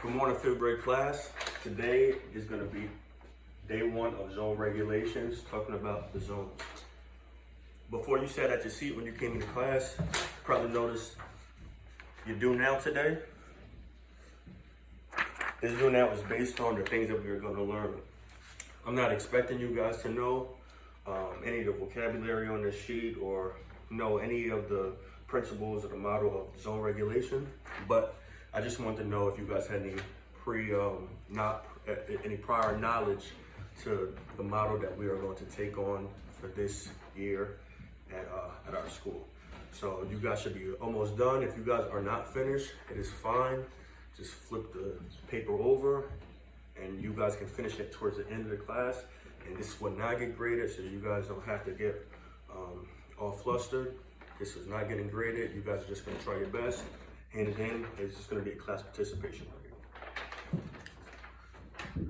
Good morning, fifth grade class. Today is going to be day one of zone regulations, talking about the zones. Before you sat at your seat when you came into class, you probably noticed your do now today. This do now is based on the things that we're going to learn. I'm not expecting you guys to know any of the vocabulary on this sheet or know any of the principles or the model of zone regulation, but I just wanted to know if you guys had any prior knowledge to the model that we are going to take on for this year at our school. So you guys should be almost done. If you guys are not finished, it is fine. Just flip the paper over and you guys can finish it towards the end of the class. And this will not get graded, so you guys don't have to get all flustered. This is not getting graded. You guys are just gonna try your best. Hand it in, it's just gonna be a class participation grade.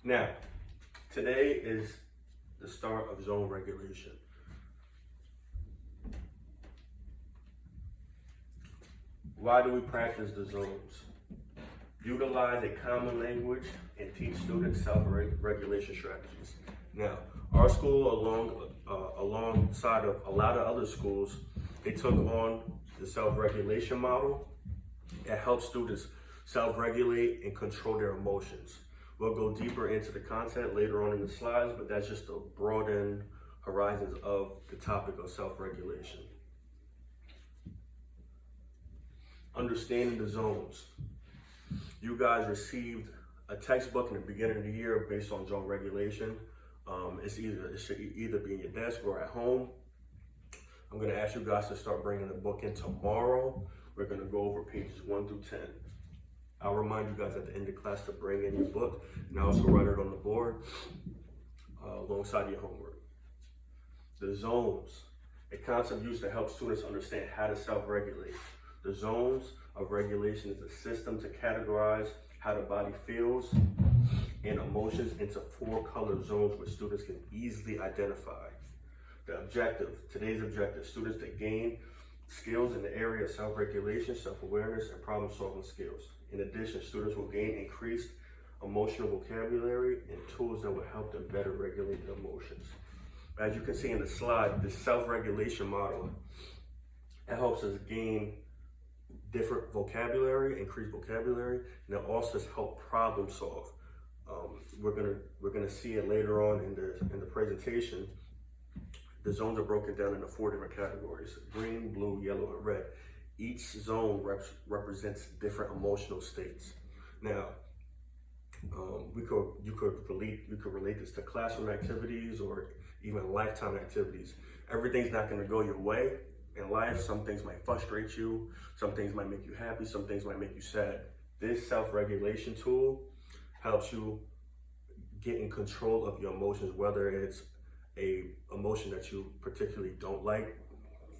Now, today is the start of zone regulation. Why do we practice the zones? Utilize a common language and teach students self-regulation strategies. Now, our school, alongside of a lot of other schools, they took on the self-regulation model that helps students self-regulate and control their emotions. We'll go deeper into the content later on in the slides, but that's just to broaden horizons of the topic of self-regulation. Understanding the zones. You guys received a textbook in the beginning of the year based on zone regulation. It should either be in your desk or at home. I'm gonna ask you guys to start bringing the book in tomorrow. We're gonna go over pages 1 through 10. I'll remind you guys at the end of class to bring in your book and also write it on the board alongside your homework. The zones, a concept used to help students understand how to self-regulate. The zones of regulation is a system to categorize how the body feels and emotions into 4 color zones which students can easily identify. The objective, today's objective, students to gain skills in the area of self-regulation, self-awareness, and problem-solving skills. In addition, students will gain increased emotional vocabulary and tools that will help them better regulate their emotions. As you can see in the slide, the self-regulation model, it helps us gain different vocabulary, increased vocabulary, and it also helps problem solve. We're gonna see it later on in the presentation. The zones are broken down into 4 different categories: green, blue, yellow, and red. Each zone represents different emotional states. Now, you could relate this to classroom activities or even lifetime activities. Everything's not gonna go your way in life. Some things might frustrate you, some things might make you happy, some things might make you sad. This self-regulation tool helps you get in control of your emotions, whether it's a emotion that you particularly don't like,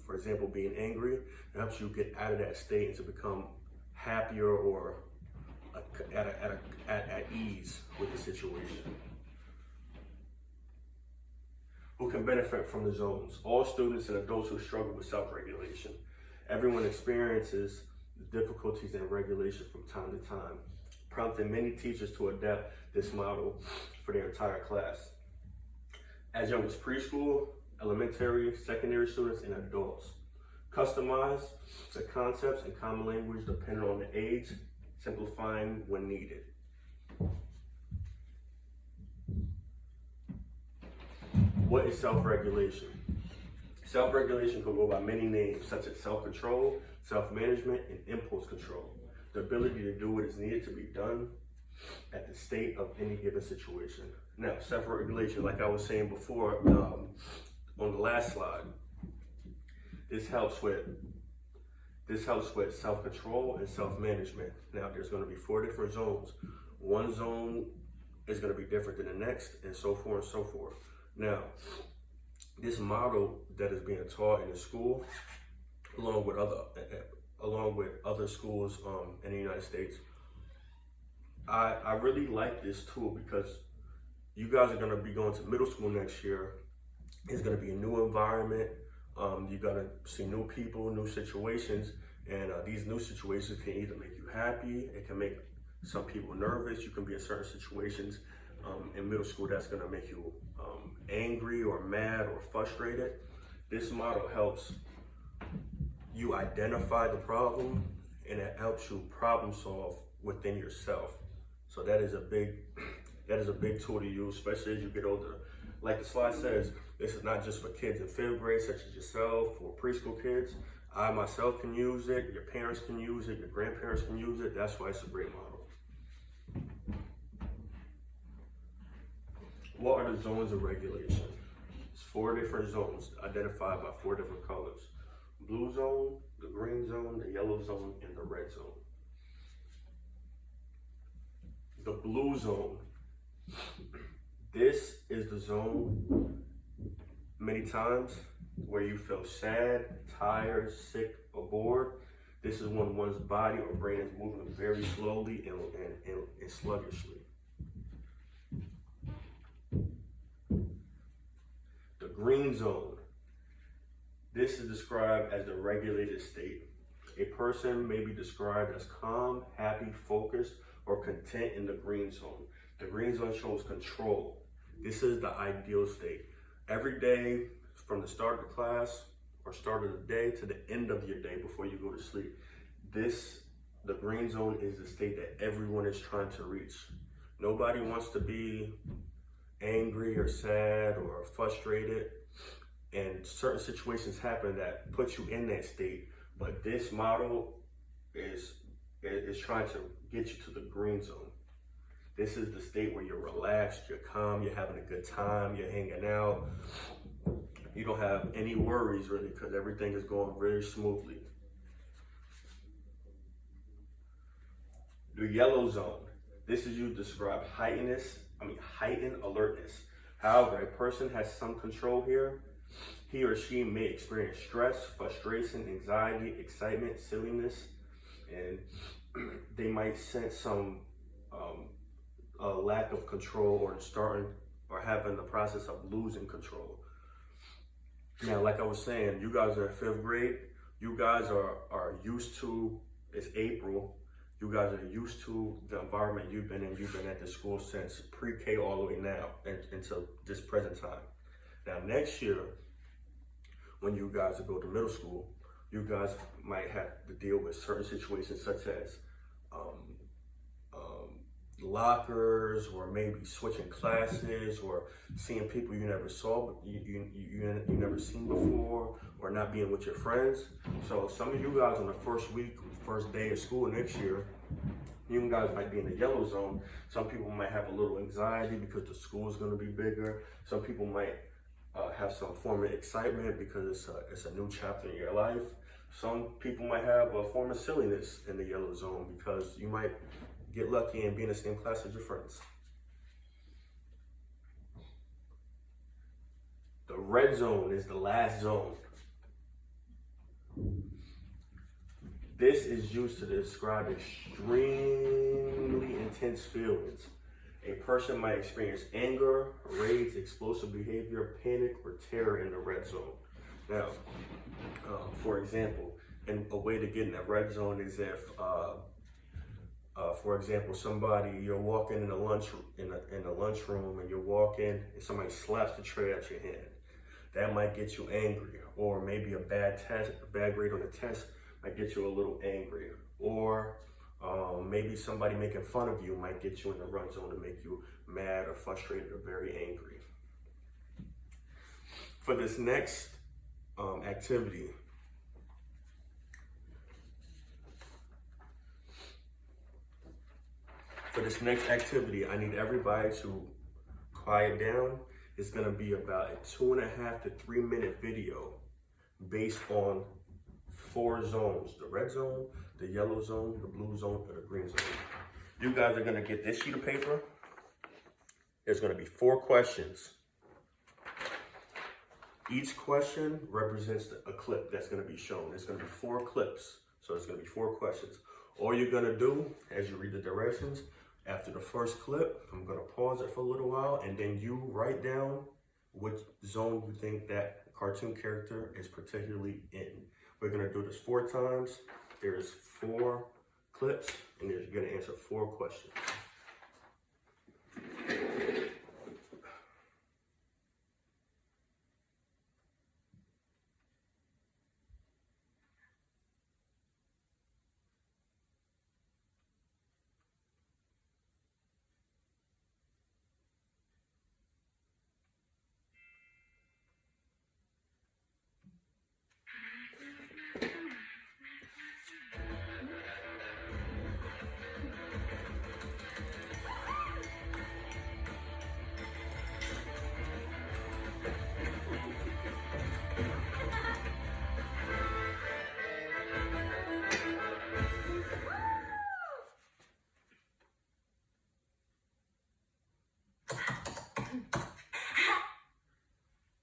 for example, being angry. It helps you get out of that state and to become happier or at ease with the situation. Who can benefit from the zones? All students and adults who struggle with self-regulation. Everyone experiences the difficulties in regulation from time to time, prompting many teachers to adapt this model for their entire class. As young as preschool, elementary, secondary students, and adults. Customize the concepts and common language depending on the age, simplifying when needed. What is self-regulation? Self-regulation can go by many names, such as self-control, self-management, and impulse control. The ability to do what is needed to be done at the state of any given situation. Now, self-regulation, like I was saying before on the last slide, this helps with self-control and self-management. Now, there's going to be 4 different zones. One zone is going to be different than the next, and so forth and so forth. Now, this model that is being taught in the school, along with other schools in the United States, I really like this tool because you guys are going to be going to middle school next year. It's going to be a new environment. You're gonna see new people, new situations, and these new situations can either make you happy, it can make some people nervous. You can be in certain situations in middle school that's gonna make you angry or mad or frustrated. This model helps you identify the problem, and it helps you problem solve within yourself. So that is a big tool to use, especially as you get older. Like the slide says, this is not just for kids in 5th grade, such as yourself, or preschool kids. I myself can use it, your parents can use it, your grandparents can use it. That's why it's a great model. What are the zones of regulation? It's 4 different zones identified by 4 different colors. Blue zone, the green zone, the yellow zone, and the red zone. The blue zone, this is the zone many times where you feel sad, tired, sick, or bored. This is when one's body or brain is moving very slowly and sluggishly. The green zone, this is described as the regulated state. A person may be described as calm, happy, focused, or content in the green zone. The green zone shows control. This is the ideal state. Every day, from the start of the class or start of the day to the end of your day before you go to sleep, the green zone is the state that everyone is trying to reach. Nobody wants to be angry or sad or frustrated, and certain situations happen that put you in that state, but this model is trying to get you to the green zone. This is the state where you're relaxed, you're calm, you're having a good time, you're hanging out. You don't have any worries really, because everything is going very smoothly. The yellow zone. This is used to describe heightened alertness. However, a person has some control here. He or she may experience stress, frustration, anxiety, excitement, silliness, and they might sense some a lack of control, or having the process of losing control. Now, like I was saying, you guys are in 5th grade. You guys are used to, it's April. You guys are used to the environment you've been in. You've been at the school since pre-K all the way now until this present time. Now, next year, when you guys go to middle school, you guys might have to deal with certain situations such as lockers, or maybe switching classes, or seeing people you never saw, you never seen before, or not being with your friends. So some of you guys on the first day of school next year, you guys might be in the yellow zone. Some people might have a little anxiety because the school is going to be bigger. Some people might have some form of excitement because it's a new chapter in your life. Some people might have a form of silliness in the yellow zone because you might get lucky and be in the same class as your friends. The red zone is the last zone. This is used to describe extremely intense feelings. A person might experience anger, rage, explosive behavior, panic, or terror in the red zone. Now, for example, and a way to get in that red zone is if, for example, you're walking in the lunchroom and you're walking and somebody slaps the tray at your hand. That might get you angry, or maybe a bad grade on the test might get you a little angry, or maybe somebody making fun of you might get you in the red zone to make you mad or frustrated or very angry. For this next activity, I need everybody to quiet down. It's gonna be about a 2.5 to 3 minute video based on 4 zones: the red zone, the yellow zone, the blue zone, and the green zone. You guys are gonna get this sheet of paper. There's gonna be 4 questions. Each question represents a clip that's gonna be shown. There's gonna be 4 clips, so it's gonna be 4 questions. All you're gonna do as you read the directions, after the first clip, I'm gonna pause it for a little while, and then you write down which zone you think that cartoon character is particularly in. We're gonna do this 4 times. There's 4 clips, and you're gonna answer 4 questions.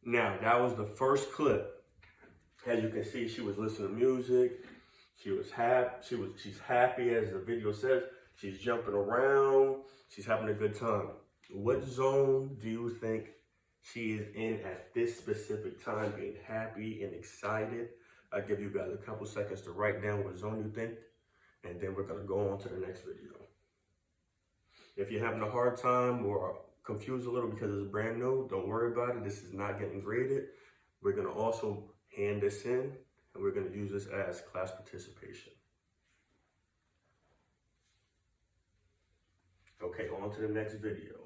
Now, that was the first clip. As you can see, she was listening to music. She was happy. She's happy, as the video says. She's jumping around. She's having a good time. What zone do you think she is in at this specific time, being happy and excited? I'll give you guys a couple seconds to write down what zone you think, and then we're gonna go on to the next video. If you're having a hard time or confused a little because it's brand new, don't worry about it. This is not getting graded. We're gonna also hand this in, and we're gonna use this as class participation. Okay, on to the next video.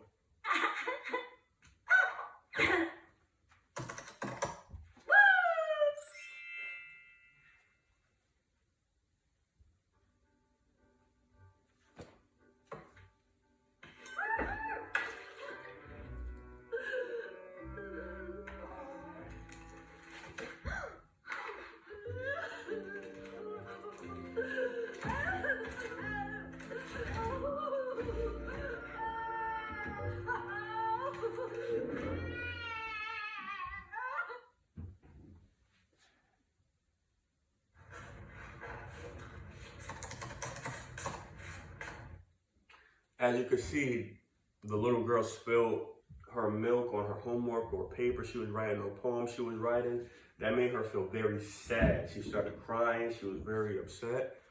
As you can see, the little girl spilled her milk on her homework or paper she was writing, or poem she was writing. That made her feel very sad. She started crying. She was very upset.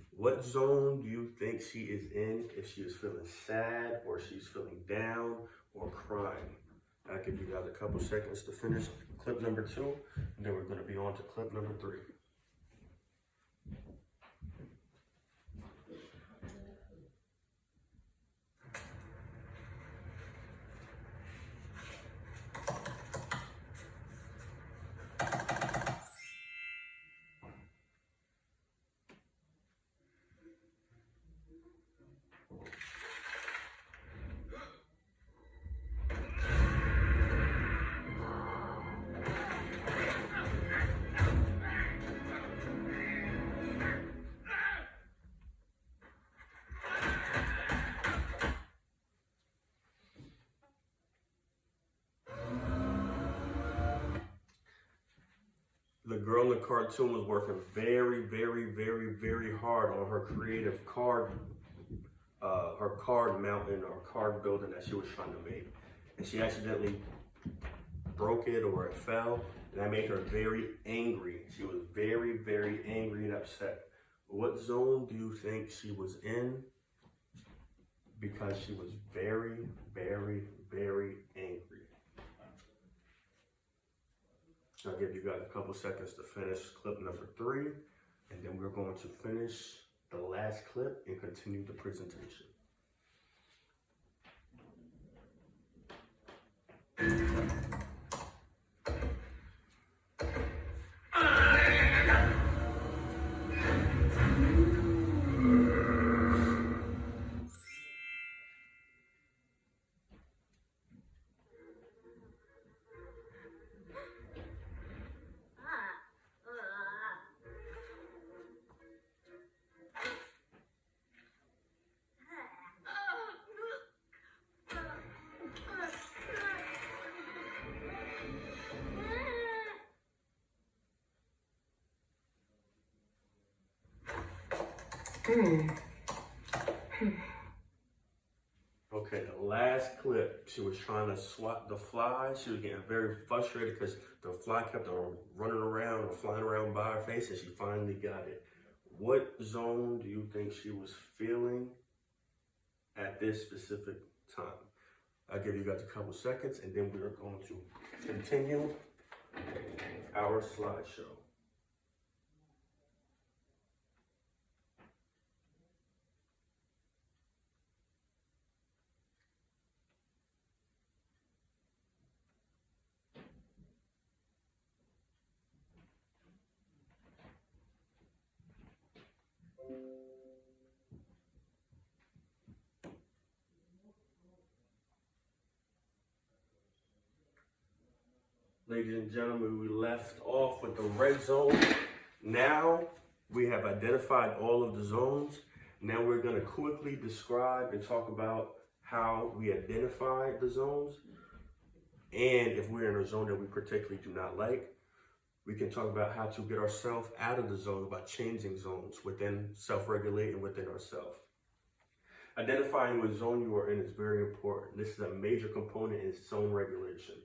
What zone do you think she is in if she is feeling sad, or she's feeling down, or crying? I'll give you guys a couple seconds to finish clip number 2, and then we're going to be on to clip number 3. The girl in the cartoon was working very, very, very, very hard on her creative card mountain or card building that she was trying to make. And she accidentally broke it, or it fell, and that made her very angry. She was very, very angry and upset. What zone do you think she was in? Because she was very, very, very angry. I'll give you guys a couple seconds to finish clip number 3, and then we're going to finish the last clip and continue the presentation. Okay, the last clip, she was trying to swat the fly. She was getting very frustrated because the fly kept on running around or flying around by her face, and she finally got it. What zone do you think she was feeling at this specific time? I'll give you guys a couple seconds, and then we are going to continue our slideshow. Ladies and gentlemen, we left off with the red zone. Now we have identified all of the zones. Now we're going to quickly describe and talk about how we identify the zones. And if we're in a zone that we particularly do not like, we can talk about how to get ourselves out of the zone by changing zones within self-regulating within ourselves. Identifying what zone you are in is very important. This is a major component in zone regulation.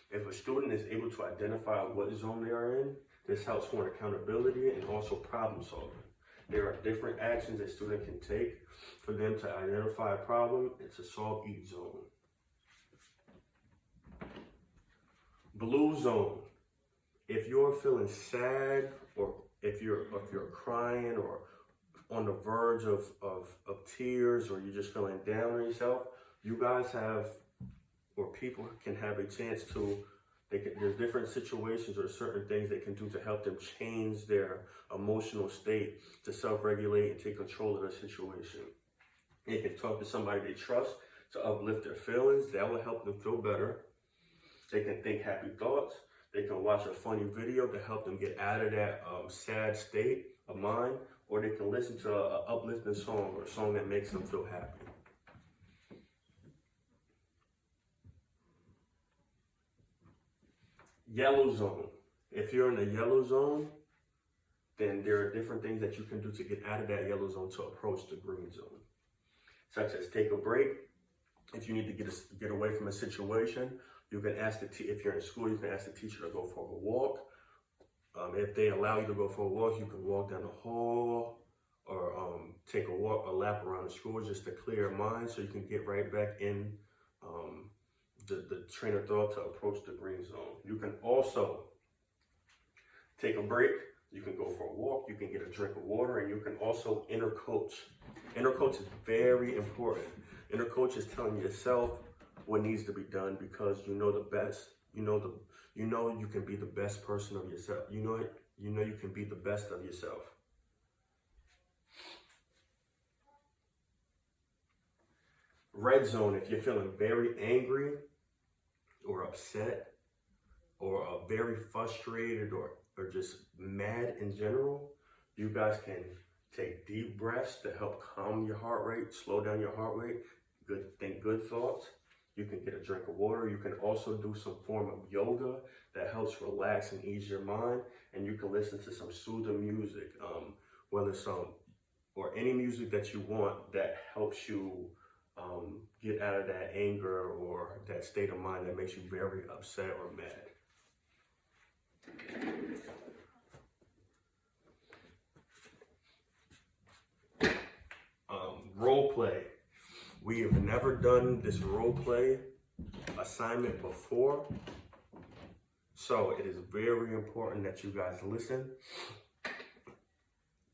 If a student is able to identify what zone they are in, this helps for accountability and also problem solving. There are different actions a student can take for them to identify a problem and to solve each zone. Blue zone. If you're feeling sad, or if you're crying or on the verge of tears, or you're just feeling down on yourself, you guys have, or people can have a chance to, there's different situations or certain things they can do to help them change their emotional state to self-regulate and take control of the situation. They can talk to somebody they trust to uplift their feelings. That will help them feel better. They can think happy thoughts. They can watch a funny video to help them get out of that sad state of mind, or they can listen to an uplifting song or a song that makes them feel happy. Yellow zone. If you're in the yellow zone, then there are different things that you can do to get out of that yellow zone to approach the green zone, such as take a break. If you need to get away from a situation, you can ask if you're in school, you can ask the teacher to go for a walk. If they allow you to go for a walk, you can walk down the hall or take a lap around the school just to clear your mind so you can get right back in the train of thought to approach the green zone. You can also take a break. You can go for a walk. You can get a drink of water, and you can also inner coach. Inner coach is very important. Inner coach is telling yourself what needs to be done because you know the best. You know you can be the best person of yourself. You know you can be the best of yourself. Red zone, if you're feeling very angry or upset or very frustrated or just mad in general, you guys can take deep breaths to help calm your heart rate, slow down your heart rate, think good thoughts. You can get a drink of water. You can also do some form of yoga that helps relax and ease your mind. And you can listen to some soothing music, whether or any music that you want that helps you get out of that anger or that state of mind that makes you very upset or mad. Role play. We have never done this role play assignment before, so it is very important that you guys listen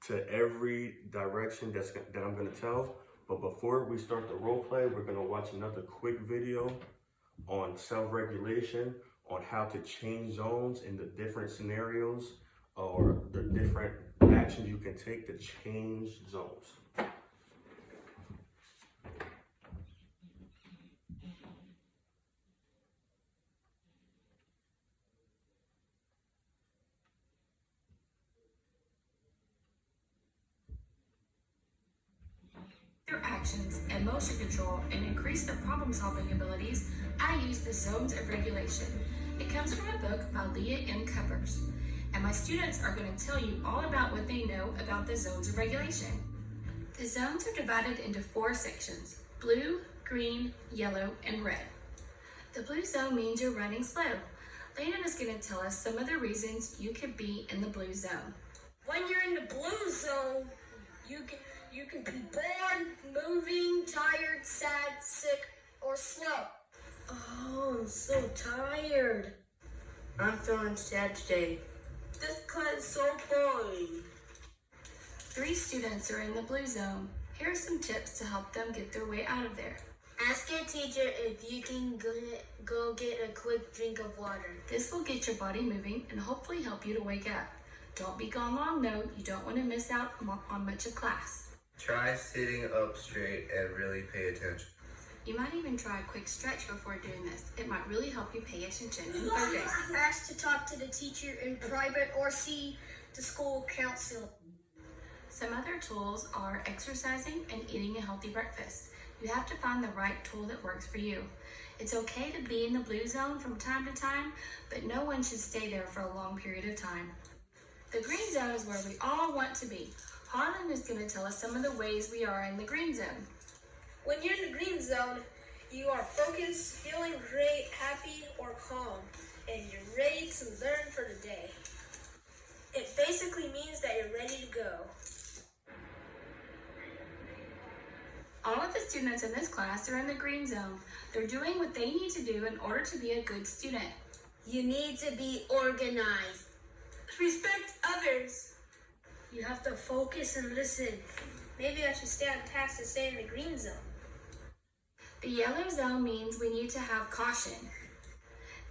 to every direction that I'm going to tell. But before we start the role play, we're going to watch another quick video on self-regulation, on how to change zones in the different scenarios or the different actions you can take to change zones. Through actions, emotion control, and increase their problem-solving abilities, I use the zones of regulation. It comes from a book by Leah M. Cuppers, and my students are going to tell you all about what they know about the zones of regulation. The zones are divided into 4 sections: blue, green, yellow, and red. The blue zone means you're running slow. Landon is going to tell us some of the reasons you could be in the blue zone. When you're in the blue zone, you can be bored, moving, tired, sad, sick, or slow. Oh, I'm so tired. I'm feeling sad today. This class is so boring. 3 students are in the blue zone. Here are some tips to help them get their way out of there. Ask your teacher if you can go get a quick drink of water. This will get your body moving and hopefully help you to wake up. Don't be gone long though. You don't want to miss out on much of class. Try sitting up straight and really pay attention. You might even try a quick stretch before doing this. It might really help you pay attention and focus. Ask to talk to the teacher in private or see the school counselor. Some other tools are exercising and eating a healthy breakfast. You have to find the right tool that works for you. It's okay to be in the blue zone from time to time, but no one should stay there for a long period of time. The green zone is where we all want to be. Harlan is going to tell us some of the ways we are in the green zone. When you're in the green zone, you are focused, feeling great, happy, or calm, and you're ready to learn for the day. It basically means that you're ready to go. All of the students in this class are in the green zone. They're doing what they need to do in order to be a good student. You need to be organized. Respect others. You have to focus and listen. Maybe I should stay on task to stay in the green zone. The yellow zone means we need to have caution.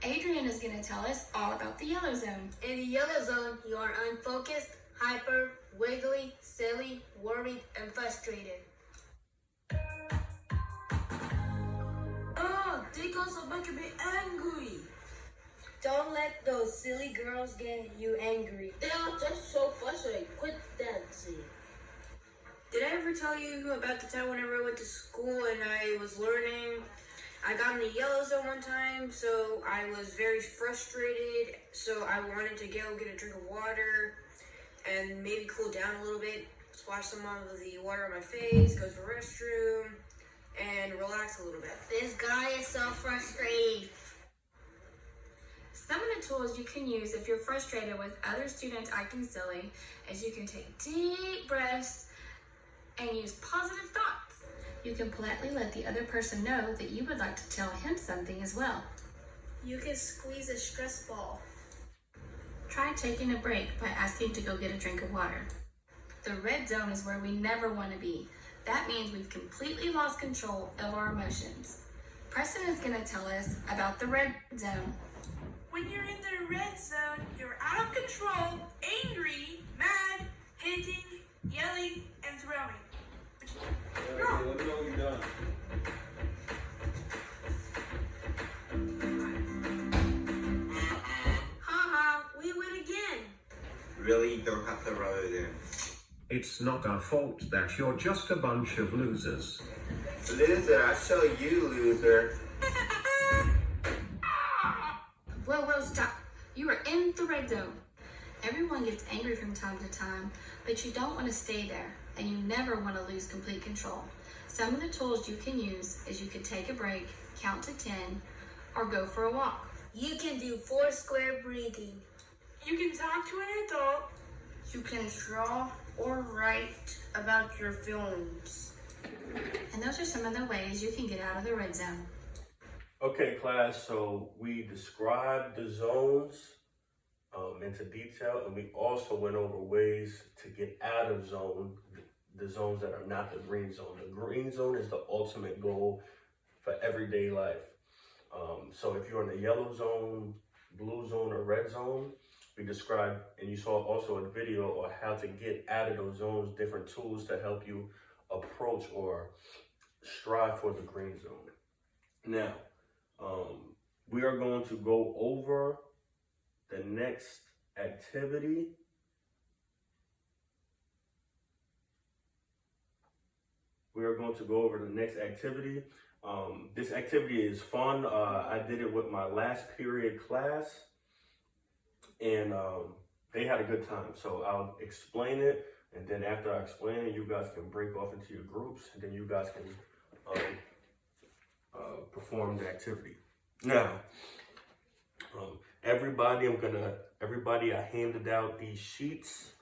Adrian is going to tell us all about the yellow zone. In the yellow zone, you are unfocused, hyper, wiggly, silly, worried, and frustrated. They are making me angry. Don't let those silly girls get you angry. They are just so frustrated. Quit dancing. Did I ever tell you about the time whenever I went to school and I was learning? I got in the yellow zone one time, so I was very frustrated. So I wanted to go get a drink of water and maybe cool down a little bit, splash some of the water on my face, go to the restroom, and relax a little bit. This guy is so frustrated. Some of the tools you can use if you're frustrated with other students acting silly is you can take deep breaths and use positive thoughts. You can politely let the other person know that you would like to tell him something as well. You can squeeze a stress ball. Try taking a break by asking to go get a drink of water. The red zone is where we never want to be. That means we've completely lost control of our emotions. Preston is going to tell us about the red zone. When you're in the red zone, you're out of control, angry, mad, hitting, yelling, and throwing. Let me know when you're done. Haha, we win again. Really don't have to rub it in. It's not our fault that you're just a bunch of losers. Loser, I show you, loser. Whoa, stop. You are in the red zone. Everyone gets angry from time to time, but you don't want to stay there, and you never want to lose complete control. Some of the tools you can use is you can take a break, count to 10, or go for a walk. You can do 4 square breathing. You can talk to an adult. You can draw or write about your feelings. And those are some of the ways you can get out of the red zone. Okay, class, so we described the zones into detail, and we also went over ways to get out of the zones that are not the green zone. The green zone is the ultimate goal for everyday life. So if you're in the yellow zone, blue zone, or red zone, we described, and you saw also a video on how to get out of those zones, different tools to help you approach or strive for the green zone. Now, we are going to go over the next activity. This activity is fun. I did it with my last period class, and they had a good time. So I'll explain it, and then after I explain it, you guys can break off into your groups, and then you guys can perform the activity. Now, everybody, I handed out these sheets.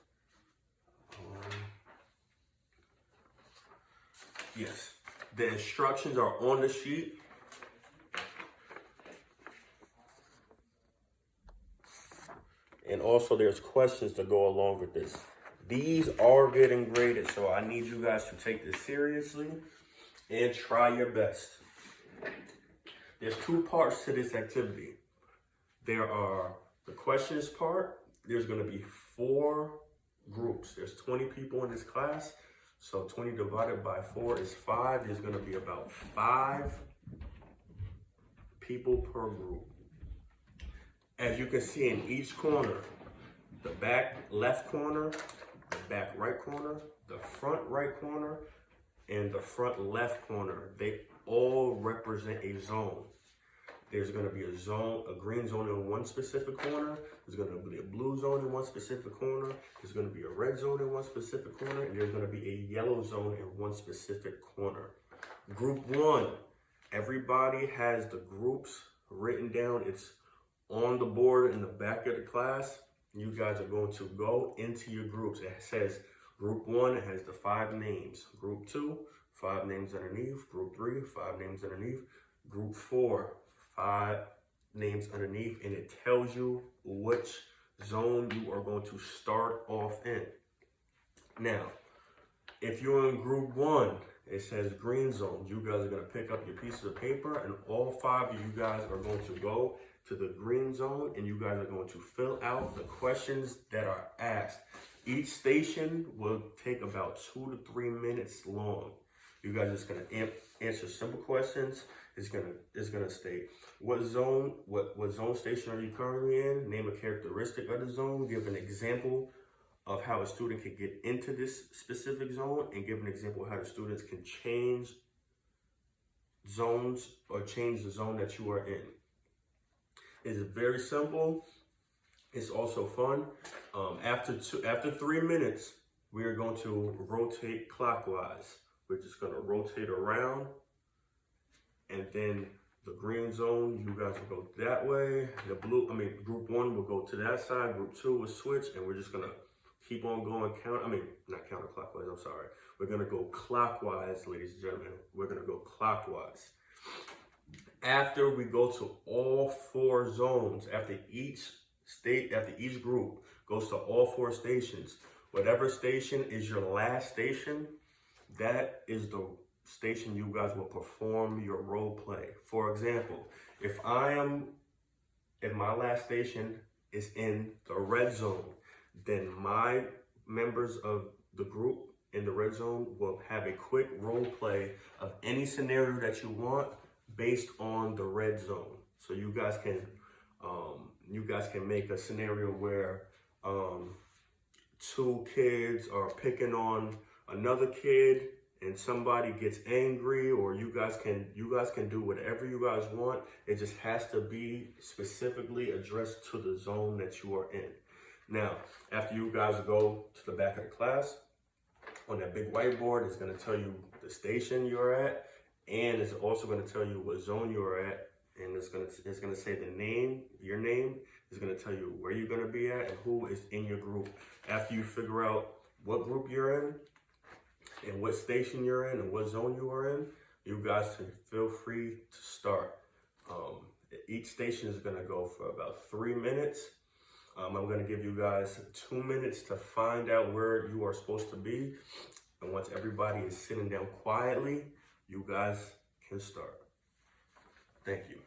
Yes, the instructions are on the sheet. And also there's questions to go along with this. These are getting graded, so I need you guys to take this seriously and try your best. There's two parts to this activity. There are the questions part. There's gonna be 4 groups. There's 20 people in this class. So 20 divided by 4 is 5. There's gonna be about 5 people per group. As you can see in each corner, the back left corner, the back right corner, the front right corner, and the front left corner, they all represent a zone. There's gonna be a green zone in one specific corner. There's gonna be a blue zone in one specific corner. There's gonna be a red zone in one specific corner, and there's gonna be a yellow zone in one specific corner. Group 1, everybody has the groups written down. It's on the board in the back of the class. You guys are going to go into your groups. It says group 1, it has the 5 names. Group 2, 5 names underneath. Group 3, 5 names underneath. Group 4, 5 names underneath, and it tells you which zone you are going to start off in. Now, if you're in group 1, it says green zone. You guys are going to pick up your pieces of paper, and all 5 of you guys are going to go to the green zone, and you guys are going to fill out the questions that are asked. Each station will take about 2 to 3 minutes long. You guys are just going to answer simple questions. It's gonna state what zone station are you currently in, name a characteristic of the zone, give an example of how a student can get into this specific zone, and give an example of how the students can change zones or change the zone that you are in. It's very simple. It's also fun. After 3 minutes, we are going to rotate clockwise. We're just going to rotate around, and then the green zone, you guys will go that way. Group 1 will go to that side. Group 2 will switch, and we're just going to keep on going. Not counterclockwise, I'm sorry. We're going to go clockwise, ladies and gentlemen. We're going to go clockwise. After we go to all 4 zones, after each group goes to all 4 stations, whatever station is your last station, that is the station you guys will perform your role play. For example, if my last station is in the red zone, then my members of the group in the red zone will have a quick role play of any scenario that you want based on the red zone. So you guys can make a scenario where 2 kids are picking on another kid and somebody gets angry, or you guys can do whatever you guys want. It just has to be specifically addressed to the zone that you are in. Now, after you guys go to the back of the class, on that big whiteboard, it's going to tell you the station you're at, and it's also going to tell you what zone you're at, and it's going to say the name, your name. It's going to tell you where you're going to be at and who is in your group. After you figure out what group you're in, and what station you're in, and what zone you are in, you guys can feel free to start. Each station is going to go for about 3 minutes. I'm going to give you guys 2 minutes to find out where you are supposed to be. And once everybody is sitting down quietly, you guys can start. Thank you.